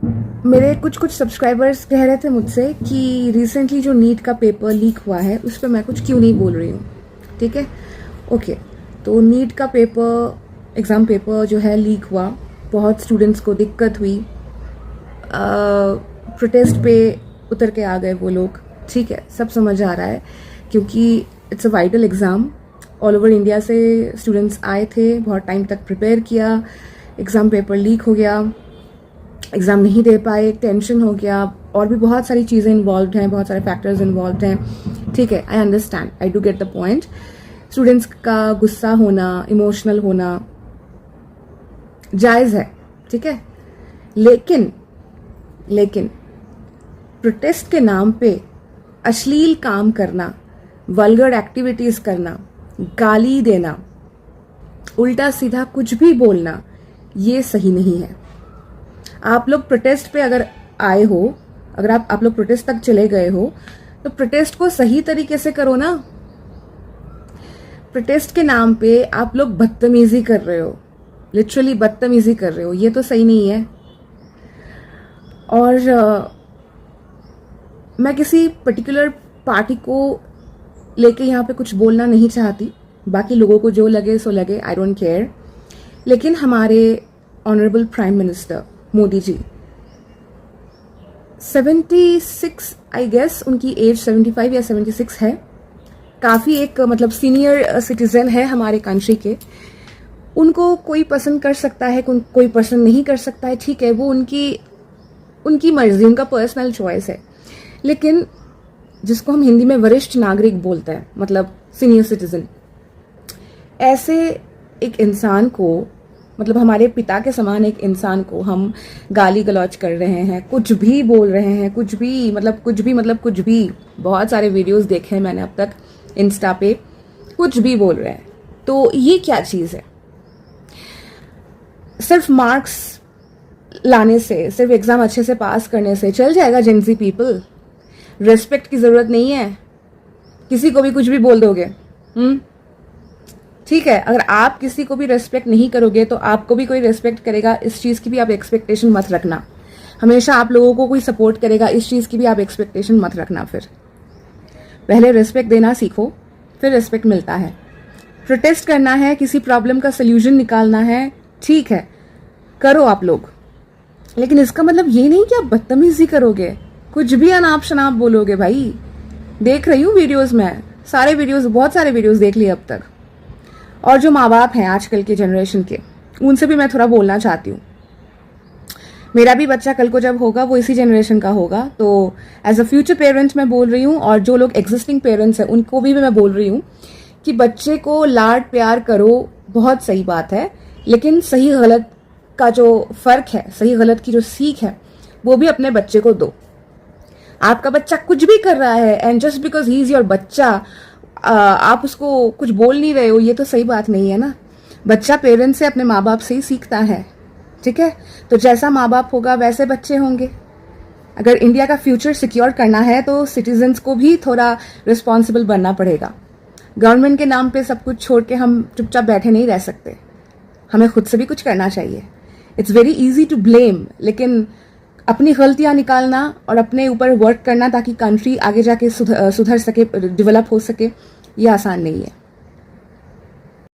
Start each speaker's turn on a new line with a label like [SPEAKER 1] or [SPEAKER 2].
[SPEAKER 1] मेरे कुछ सब्सक्राइबर्स कह रहे थे मुझसे कि रिसेंटली जो नीट का पेपर लीक हुआ है उस पर मैं कुछ क्यों नहीं बोल रही हूँ। ठीक है, ओके। तो नीट का पेपर, एग्ज़ाम पेपर जो है लीक हुआ, बहुत स्टूडेंट्स को दिक्कत हुई, प्रोटेस्ट पे उतर के आ गए वो लोग। ठीक है, सब समझ आ रहा है क्योंकि it's a vital exam. All over India से स्टूडेंट्स आए थे, बहुत टाइम तक प्रिपेयर किया, एग्ज़ाम पेपर लीक हो गया, एग्ज़ाम नहीं दे पाए, टेंशन हो गया, और भी बहुत सारी चीज़ें इन्वॉल्व हैं, बहुत सारे फैक्टर्स इन्वॉल्व हैं। ठीक है, I understand, I do get the point. Students का गुस्सा होना, इमोशनल होना जायज़ है, ठीक है। लेकिन प्रोटेस्ट के नाम पे अश्लील काम करना, वल्गर एक्टिविटीज़ करना, गाली देना, उल्टा सीधा कुछ भी बोलना, ये सही नहीं है। आप लोग प्रोटेस्ट पे अगर आए हो, अगर आप लोग प्रोटेस्ट तक चले गए हो, तो प्रोटेस्ट को सही तरीके से करो ना। प्रोटेस्ट के नाम पे आप लोग बदतमीजी कर रहे हो, लिटरली बदतमीजी कर रहे हो, ये तो सही नहीं है। और मैं किसी पर्टिकुलर पार्टी को लेके यहाँ पे कुछ बोलना नहीं चाहती, बाकी लोगों को जो लगे सो लगे, आई डोंट केयर। लेकिन हमारे honourable prime minister Modi ji, 76 I guess उनकी एज, 75 या 76 है, काफ़ी एक मतलब सीनियर सिटीजन है हमारे कंट्री के। उनको कोई पसंद कर सकता है, कोई पसंद नहीं कर सकता है, ठीक है, वो उनकी मर्जी, उनका पर्सनल चॉइस है। लेकिन जिसको हम हिंदी में वरिष्ठ नागरिक बोलते हैं, मतलब सीनियर सिटीजन, ऐसे एक इंसान को, मतलब हमारे पिता के समान एक इंसान को हम गाली गलौज कर रहे हैं, कुछ भी बोल रहे हैं, कुछ भी, बहुत सारे वीडियोस देखे हैं मैंने अब तक इंस्टा पे, कुछ भी बोल रहे हैं। तो ये क्या चीज़ है? सिर्फ मार्क्स लाने से, सिर्फ एग्ज़ाम अच्छे से पास करने से चल जाएगा जेनजी पीपल? रेस्पेक्ट की ज़रूरत नहीं है, किसी को भी कुछ भी बोल दोगे। ठीक है, अगर आप किसी को भी रेस्पेक्ट नहीं करोगे तो आपको भी कोई रेस्पेक्ट करेगा, इस चीज़ की भी आप एक्सपेक्टेशन मत रखना। हमेशा आप लोगों को कोई सपोर्ट करेगा, इस चीज़ की भी आप एक्सपेक्टेशन मत रखना। फिर पहले रेस्पेक्ट देना सीखो, फिर रेस्पेक्ट मिलता है। प्रोटेस्ट करना है, किसी प्रॉब्लम का सोल्यूशन निकालना है, ठीक है, करो आप लोग, लेकिन इसका मतलब ये नहीं कि आप बदतमीजी करोगे, कुछ भी अनाप शनाप बोलोगे। भाई, देख रही हूँ वीडियोस में, बहुत सारे वीडियोस देख लिए अब तक। और जो माँ बाप हैं आजकल के जनरेशन के, उनसे भी मैं थोड़ा बोलना चाहती हूँ। मेरा भी बच्चा कल को जब होगा वो इसी जनरेशन का होगा, तो एज अ फ्यूचर पेरेंट्स मैं बोल रही हूँ, और जो लोग एग्जिस्टिंग पेरेंट्स हैं उनको भी मैं बोल रही हूँ कि बच्चे को लाड प्यार करो, बहुत सही बात है, लेकिन सही गलत का जो फर्क है, सही गलत की जो सीख है, वो भी अपने बच्चे को दो। आपका बच्चा कुछ भी कर रहा है and just because he is your बच्चा, आप उसको कुछ बोल नहीं रहे हो, ये तो सही बात नहीं है ना। बच्चा पेरेंट्स से, अपने माँ बाप से ही सीखता है, ठीक है। तो जैसा माँ बाप होगा वैसे बच्चे होंगे। अगर इंडिया का फ्यूचर सिक्योर करना है तो सिटीजन्स को भी थोड़ा रिस्पॉन्सिबल बनना पड़ेगा। गवर्नमेंट के नाम पे सब कुछ छोड़ के हम चुपचाप बैठे नहीं रह सकते, हमें खुद से भी कुछ करना चाहिए। It's very easy to blame, लेकिन अपनी गलतियां निकालना और अपने ऊपर वर्क करना ताकि कंट्री आगे जाके सुधर सके, डेवलप हो सके, ये आसान नहीं है।